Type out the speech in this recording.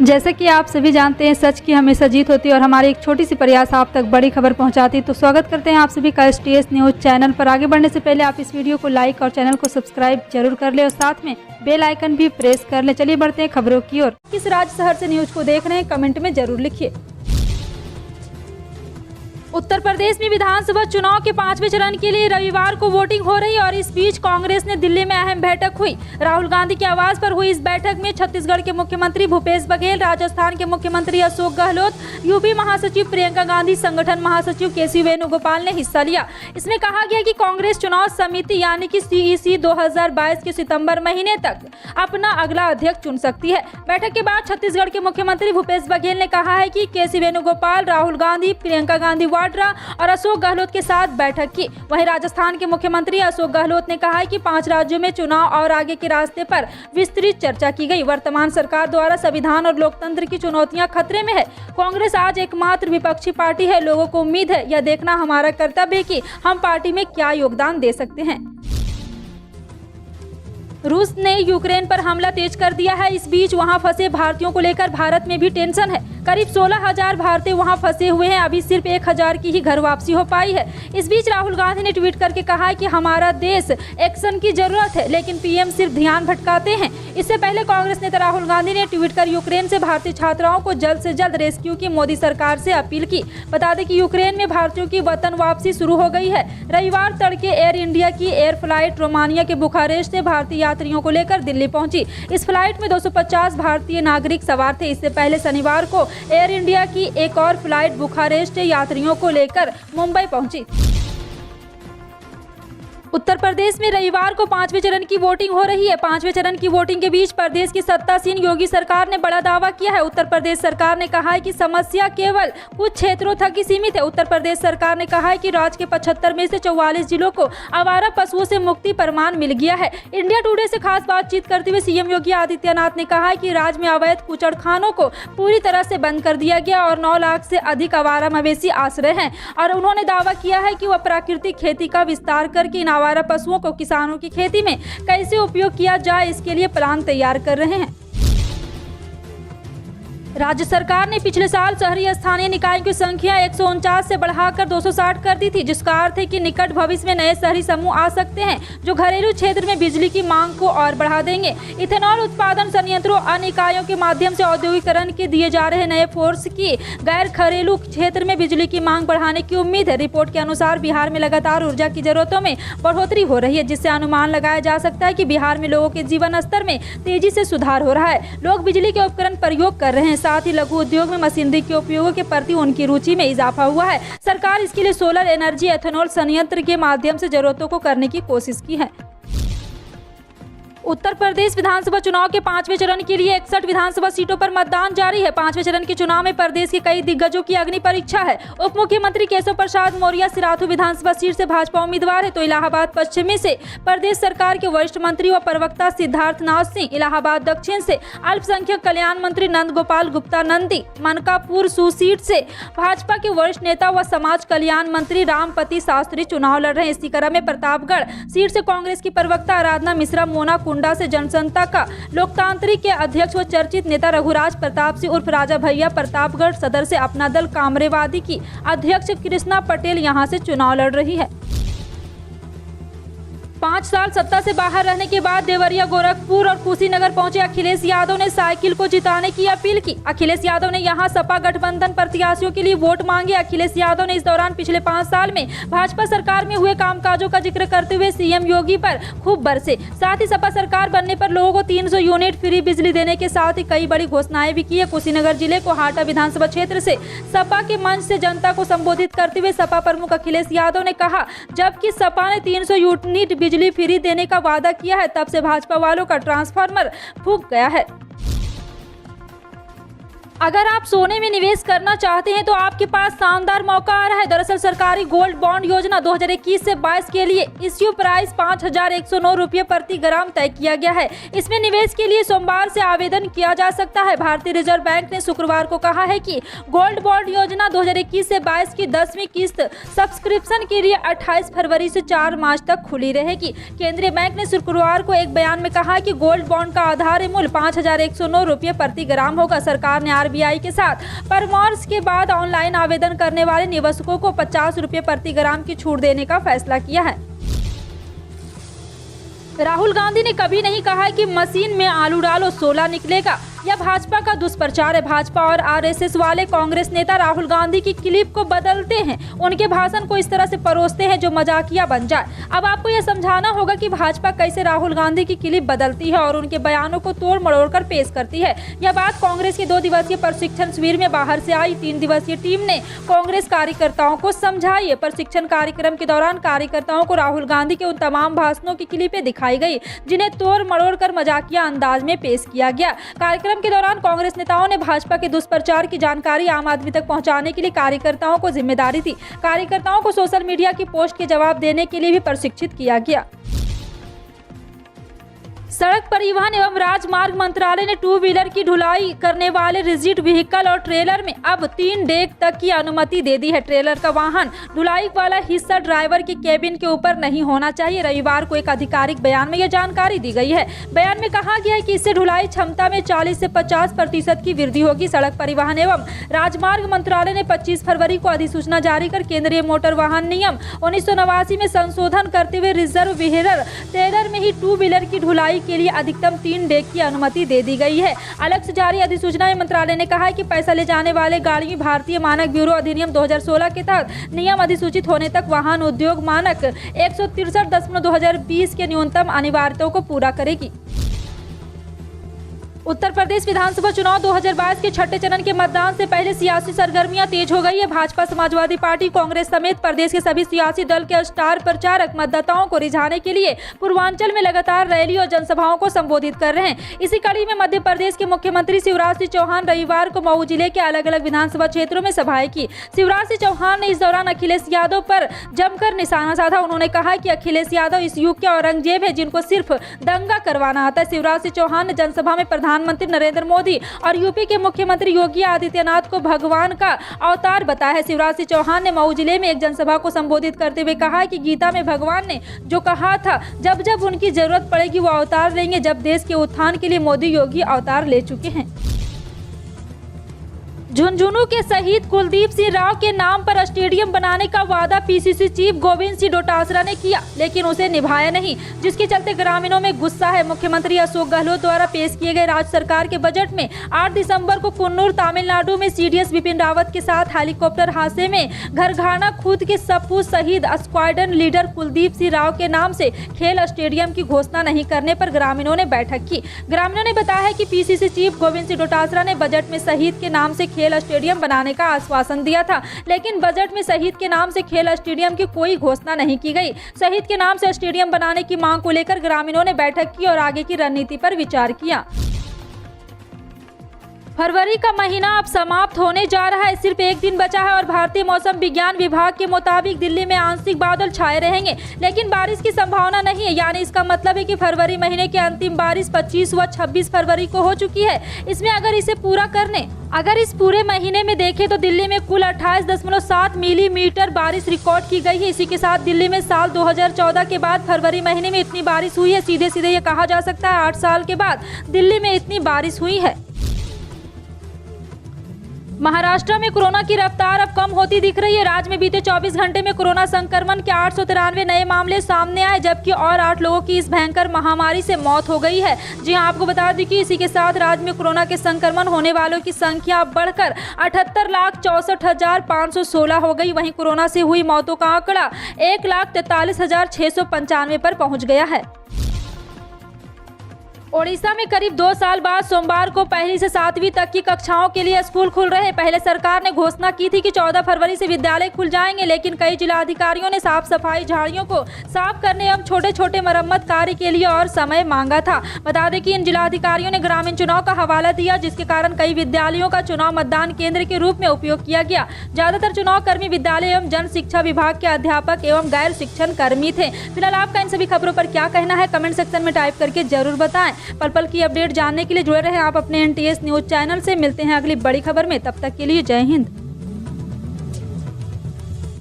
जैसे कि आप सभी जानते हैं, सच की हमेशा जीत होती है और हमारी एक छोटी सी प्रयास आप तक बड़ी खबर पहुंचाती है। तो स्वागत करते हैं आप सभी का STS न्यूज़ चैनल पर। आगे बढ़ने से पहले आप इस वीडियो को लाइक और चैनल को सब्सक्राइब जरूर कर ले और साथ में बेल आइकन भी प्रेस कर ले। चलिए बढ़ते हैं खबरों की ओर। किस राज्य शहर से न्यूज को देख रहे हैं, कमेंट में जरूर लिखिए। उत्तर प्रदेश में विधानसभा चुनाव के 5वें चरण के लिए रविवार को वोटिंग हो रही है और इस बीच कांग्रेस ने दिल्ली में अहम बैठक हुई। राहुल गांधी के आवास पर हुई इस बैठक में छत्तीसगढ़ के मुख्यमंत्री भूपेश बघेल, राजस्थान के मुख्यमंत्री अशोक गहलोत, यूपी महासचिव प्रियंका गांधी, संगठन महासचिव KC वेणुगोपाल ने हिस्सा लिया। इसमें कहा गया कि कांग्रेस चुनाव समिति यानी कि CEC 2022 के सितंबर महीने तक अपना अगला अध्यक्ष चुन सकती है। बैठक के बाद छत्तीसगढ़ के मुख्यमंत्री भूपेश बघेल ने कहा है कि KC वेणुगोपाल, राहुल गांधी, प्रियंका गांधी वाड्रा और अशोक गहलोत के साथ बैठक की। वहीं राजस्थान के मुख्यमंत्री अशोक गहलोत ने कहा है कि 5 राज्यों में चुनाव और आगे के रास्ते पर विस्तृत चर्चा की गई। वर्तमान सरकार द्वारा संविधान और लोकतंत्र की चुनौतियां खतरे में है। कांग्रेस आज एकमात्र विपक्षी पार्टी है। लोगों को उम्मीद है, यह देखना हमारा कर्तव्य है कि हम पार्टी में क्या योगदान दे सकते हैं। रूस ने यूक्रेन पर हमला तेज कर दिया है। इस बीच वहां फंसे भारतीयों को लेकर भारत में भी टेंशन है। करीब 16,000 भारतीय वहां फंसे हुए हैं। अभी सिर्फ 1,000 की ही घर वापसी हो पाई है। इस बीच राहुल गांधी ने ट्वीट करके कहा है कि हमारा देश एक्शन की जरूरत है, लेकिन PM सिर्फ ध्यान भटकाते हैं। इससे पहले कांग्रेस नेता राहुल गांधी ने ट्वीट कर यूक्रेन से भारतीय छात्राओं को जल्द से जल्द रेस्क्यू की मोदी सरकार से अपील की। बता दें कि यूक्रेन में भारतीयों की वतन वापसी शुरू हो गई है। रविवार तड़के एयर इंडिया की एयर फ्लाइट रोमानिया के बुखारेस्ट से भारतीय यात्रियों को लेकर दिल्ली पहुंची। इस फ्लाइट में 250 भारतीय नागरिक सवार थे। इससे पहले शनिवार को एयर इंडिया की एक और फ्लाइट बुखारेस्ट से यात्रियों को लेकर मुंबई पहुंची। उत्तर प्रदेश में रविवार को 5वें चरण की वोटिंग हो रही है। 5वें चरण की वोटिंग के बीच प्रदेश की सत्तासीन योगी सरकार ने बड़ा दावा किया है। उत्तर प्रदेश सरकार ने कहा है कि समस्या केवल कुछ क्षेत्रों तक ही सीमित है। उत्तर प्रदेश सरकार ने कहा है कि राज्य के 75 में से 44 जिलों को आवारा पशुओं से मुक्ति प्रमाण मिल गया है। इंडिया टुडे से खास बातचीत करते हुए CM योगी आदित्यनाथ ने कहा है कि राज्य में अवैध कुचड़खानों को पूरी तरह से बंद कर दिया गया और 9 लाख से अधिक आवारा मवेशी आश्रय हैं। और उन्होंने दावा किया है कि वह प्राकृतिक खेती का विस्तार करके इन आवारा पशुओं को किसानों की खेती में कैसे उपयोग किया जाए, इसके लिए प्लान तैयार कर रहे हैं। राज्य सरकार ने पिछले साल शहरी स्थानीय निकायों की संख्या 149 से बढ़ाकर 260 कर दी थी, जिसका अर्थ है कि निकट भविष्य में नए शहरी समूह आ सकते हैं जो घरेलू क्षेत्र में बिजली की मांग को और बढ़ा देंगे। इथेनॉल उत्पादन संयंत्रों अन्य इकाइयों के माध्यम से औद्योगिकरण के दिए जा रहे नए फोर्स की गैर घरेलू क्षेत्र में बिजली की मांग बढ़ाने की उम्मीद है। रिपोर्ट के अनुसार बिहार में लगातार ऊर्जा की जरूरतों में बढ़ोतरी हो रही है, जिससे अनुमान लगाया जा सकता है कि बिहार में लोगों के जीवन स्तर में तेजी से सुधार हो रहा है। लोग बिजली के उपकरण प्रयोग कर रहे हैं। साथ ही लघु उद्योग में मशीनरी के उपयोग के प्रति उनकी रुचि में इजाफा हुआ है। सरकार इसके लिए सोलर एनर्जी एथेनॉल संयंत्र के माध्यम से जरूरतों को करने की कोशिश की है। उत्तर प्रदेश विधानसभा चुनाव के 5वें चरण के लिए 61 विधानसभा सीटों पर मतदान जारी है। 5वें चरण के चुनाव में प्रदेश के कई दिग्गजों की अग्नि परीक्षा है। उप मुख्यमंत्री केशव प्रसाद मौर्य सिराथू विधानसभा सीट से भाजपा उम्मीदवार है, तो इलाहाबाद पश्चिमी से प्रदेश सरकार के वरिष्ठ मंत्री व प्रवक्ता सिद्धार्थनाथ सिंह, इलाहाबाद दक्षिण से अल्पसंख्यक कल्याण मंत्री नंद गोपाल गुप्ता नंदी, मनकापुर सू सीट से भाजपा के वरिष्ठ नेता व समाज कल्याण मंत्री रामपति शास्त्री चुनाव लड़ रहे हैं। इसी क्रम में प्रतापगढ़ सीट से कांग्रेस की प्रवक्ता आराधना मिश्रा, मोना कुंडा से जनसंता का लोकतांत्रिक के अध्यक्ष व चर्चित नेता रघुराज प्रताप सिंह उर्फ राजा भैया प्रतापगढ़ सदर से अपना दल कामरेवादी की अध्यक्ष कृष्णा पटेल यहां से चुनाव लड़ रही है। 5 साल सत्ता से बाहर रहने के बाद देवरिया, गोरखपुर और कुशीनगर पहुंचे अखिलेश यादव ने साइकिल को जिताने की अपील की। अखिलेश यादव ने यहां सपा गठबंधन प्रत्याशियों के लिए वोट मांगे। अखिलेश यादव ने इस दौरान पिछले 5 साल में भाजपा सरकार में हुए कामकाजों का जिक्र करते हुए CM योगी पर खूब बरसे। साथ ही सपा सरकार बनने पर लोगों को 300 यूनिट फ्री बिजली देने के साथ ही कई बड़ी घोषणाएं भी की है। कुशीनगर जिले को हाटा विधानसभा क्षेत्र से सपा के मंच से जनता को संबोधित करते हुए सपा प्रमुख अखिलेश यादव ने कहा, जबकि सपा ने 300 यूनिट बिजली फ्री देने का वादा किया है, तब से भाजपा वालों का ट्रांसफार्मर फूंक गया है। अगर आप सोने में निवेश करना चाहते हैं तो आपके पास शानदार मौका आ रहा है। दरअसल सरकारी गोल्ड बॉन्ड योजना 2021 से 22 के लिए इश्यू प्राइस 5,109 रुपये प्रति ग्राम तय किया गया है। इसमें निवेश के लिए सोमवार से आवेदन किया जा सकता है। भारतीय रिजर्व बैंक ने शुक्रवार को कहा है कि गोल्ड बॉन्ड योजना 2021 से 22 की 10वीं किस्त सब्सक्रिप्शन के लिए 28 फरवरी से 4 मार्च तक खुली रहेगी। केंद्रीय बैंक ने शुक्रवार को एक बयान में कहा कि गोल्ड बॉन्ड का आधार मूल्य 5,109 रुपये प्रति ग्राम होगा। सरकार ने आरबीआई के साथ परामर्श के बाद ऑनलाइन आवेदन करने वाले निवेशकों को 50 रुपये प्रति ग्राम की छूट देने का फैसला किया है। राहुल गांधी ने कभी नहीं कहा कि मशीन में आलू डालो 16 निकलेगा। यह भाजपा का दुष्प्रचार है। भाजपा और आरएसएस वाले कांग्रेस नेता राहुल गांधी की क्लिप को बदलते हैं, उनके भाषण को इस तरह से परोसते हैं जो मजाकिया बन जाए। अब आपको यह समझाना होगा कि भाजपा कैसे राहुल गांधी की क्लिप बदलती है और उनके बयानों को तोड़ मरोड़ कर पेश करती है। यह बात कांग्रेस के 2 दिवसीय प्रशिक्षण शिविर में बाहर से आई 3 दिवसीय टीम ने कांग्रेस कार्यकर्ताओं को समझाई। प्रशिक्षण कार्यक्रम के दौरान कार्यकर्ताओं को राहुल गांधी के उन तमाम भाषणों की क्लिपें दिखाई गई जिन्हें तोड़ मरोड़ कर मजाकिया अंदाज में पेश किया गया। कार्यक्रम के दौरान कांग्रेस नेताओं ने भाजपा के दुष्प्रचार की जानकारी आम आदमी तक पहुंचाने के लिए कार्यकर्ताओं को जिम्मेदारी दी। कार्यकर्ताओं को सोशल मीडिया की पोस्ट के जवाब देने के लिए भी प्रशिक्षित किया गया। सड़क परिवहन एवं राजमार्ग मंत्रालय ने 2 व्हीलर की ढुलाई करने वाले रिजिड व्हीकल और ट्रेलर में अब 3 डेक तक की अनुमति दे दी है। ट्रेलर का वाहन ढुलाई वाला हिस्सा ड्राइवर के केबिन के ऊपर नहीं होना चाहिए। रविवार को एक आधिकारिक बयान में यह जानकारी दी गई है। बयान में कहा गया है कि इससे ढुलाई क्षमता में 40 से 50% की वृद्धि होगी। सड़क परिवहन एवं राजमार्ग मंत्रालय ने 25 फरवरी को अधिसूचना जारी कर केंद्रीय मोटर वाहन नियम 1989 में संशोधन करते हुए रिजर्व व्हीकल ट्रेलर में ही 2 व्हीलर की ढुलाई के लिए अधिकतम 3 डेक की अनुमति दे दी गई है। अलग से जारी अधिसूचना में मंत्रालय ने कहा है कि पैसा ले जाने वाले गाड़ी भारतीय मानक ब्यूरो अधिनियम 2016 के तहत नियम अधिसूचित होने तक वाहन उद्योग मानक 163/2020 के न्यूनतम अनिवार्यताओं को पूरा करेगी। उत्तर प्रदेश विधानसभा चुनाव 2022 के छठे चरण के मतदान से पहले सियासी सरगर्मियां तेज हो गई है। भाजपा, समाजवादी पार्टी, कांग्रेस समेत प्रदेश के सभी सियासी दल के स्टार प्रचारक मतदाताओं को रिझाने के लिए पूर्वांचल में लगातार रैली और जनसभाओं को संबोधित कर रहे हैं। इसी कड़ी में मध्य प्रदेश के मुख्यमंत्री शिवराज सिंह चौहान रविवार को मऊ जिले के अलग अलग विधानसभा क्षेत्रों में सभाएं की। शिवराज सिंह चौहान ने इस दौरान अखिलेश यादव पर जमकर निशाना साधा। उन्होंने कहा कि अखिलेश यादव इस युग के औरंगजेब है जिनको सिर्फ दंगा करवाना आता है। शिवराज सिंह चौहान ने जनसभा में प्रधानमंत्री नरेंद्र मोदी और यूपी के मुख्यमंत्री योगी आदित्यनाथ को भगवान का अवतार बताया है। शिवराज सिंह चौहान ने मऊ जिले में एक जनसभा को संबोधित करते हुए कहा कि गीता में भगवान ने जो कहा था जब जब उनकी जरूरत पड़ेगी वो अवतार लेंगे। जब देश के उत्थान के लिए मोदी योगी अवतार ले चुके हैं। झुंझुनू के शहीद कुलदीप सिंह राव के नाम पर स्टेडियम बनाने का वादा पीसीसी चीफ गोविंद सिंह डोटासरा ने किया, लेकिन उसे निभाया नहीं, जिसके चलते ग्रामीणों में गुस्सा है। मुख्यमंत्री अशोक गहलोत द्वारा पेश किए गए राज्य सरकार के बजट में 8 दिसंबर को कुन्नूर तमिलनाडु में सीडीएस विपिन रावत के साथ हेलीकॉप्टर हादसे में घरघाना खुद के सपूत शहीद स्क्वाड्रन लीडर कुलदीप सिंह राव के नाम से खेल स्टेडियम की घोषणा नहीं करने पर ग्रामीणों ने बैठक की। ग्रामीणों ने बताया है कि पीसीसी चीफ गोविंद सिंह डोटासरा ने बजट में शहीद के नाम से खेल स्टेडियम बनाने का आश्वासन दिया था, लेकिन बजट में शहीद के नाम से खेल स्टेडियम की कोई घोषणा नहीं की गई। शहीद के नाम से स्टेडियम बनाने की मांग को लेकर ग्रामीणों ने बैठक की और आगे की रणनीति पर विचार किया। फरवरी का महीना अब समाप्त होने जा रहा है, सिर्फ एक दिन बचा है और भारतीय मौसम विज्ञान विभाग के मुताबिक दिल्ली में आंशिक बादल छाए रहेंगे, लेकिन बारिश की संभावना नहीं है। यानी इसका मतलब है कि फरवरी महीने की अंतिम बारिश 25 व 26 फरवरी को हो चुकी है। इसमें अगर इस पूरे महीने में देखें तो दिल्ली में कुल 28.7 मिलीमीटर बारिश रिकॉर्ड की गई है। इसी के साथ दिल्ली में साल 2014 के बाद फरवरी महीने में इतनी बारिश हुई है। सीधे सीधे ये कहा जा सकता है 8 साल के बाद दिल्ली में इतनी बारिश हुई है। महाराष्ट्र में कोरोना की रफ्तार अब कम होती दिख रही है। राज्य में बीते 24 घंटे में कोरोना संक्रमण के 893 नए मामले सामने आए, जबकि और 8 लोगों की इस भयंकर महामारी से मौत हो गई है। जी हां, आपको बता दें कि इसी के साथ राज्य में कोरोना के संक्रमण होने वालों की संख्या अब बढ़कर 78,64,516 हो गई। वहीं कोरोना से हुई मौतों का आंकड़ा 1,43,695 पर पहुंच गया है। ओडिशा में करीब 2 साल बाद सोमवार को पहली से 7वीं तक की कक्षाओं के लिए स्कूल खुल रहे हैं। पहले सरकार ने घोषणा की थी कि 14 फरवरी से विद्यालय खुल जाएंगे, लेकिन कई जिलाधिकारियों ने साफ सफाई, झाड़ियों को साफ करने एवं छोटे छोटे मरम्मत कार्य के लिए और समय मांगा था। बता दें कि इन जिलाधिकारियों ने ग्रामीण चुनाव का हवाला दिया, जिसके कारण कई विद्यालयों का चुनाव मतदान केंद्र के रूप में उपयोग किया गया। ज्यादातर चुनाव कर्मी विद्यालय एवं जन शिक्षा विभाग के अध्यापक एवं गैर शिक्षण कर्मी थे। फिलहाल आपका इन सभी खबरों पर क्या कहना है, कमेंट सेक्शन में टाइप करके जरूर बताएं। पल पल की अपडेट जानने के लिए जुड़े रहें आप अपने NTS न्यूज चैनल से। मिलते हैं अगली बड़ी खबर में, तब तक के लिए जय हिंद।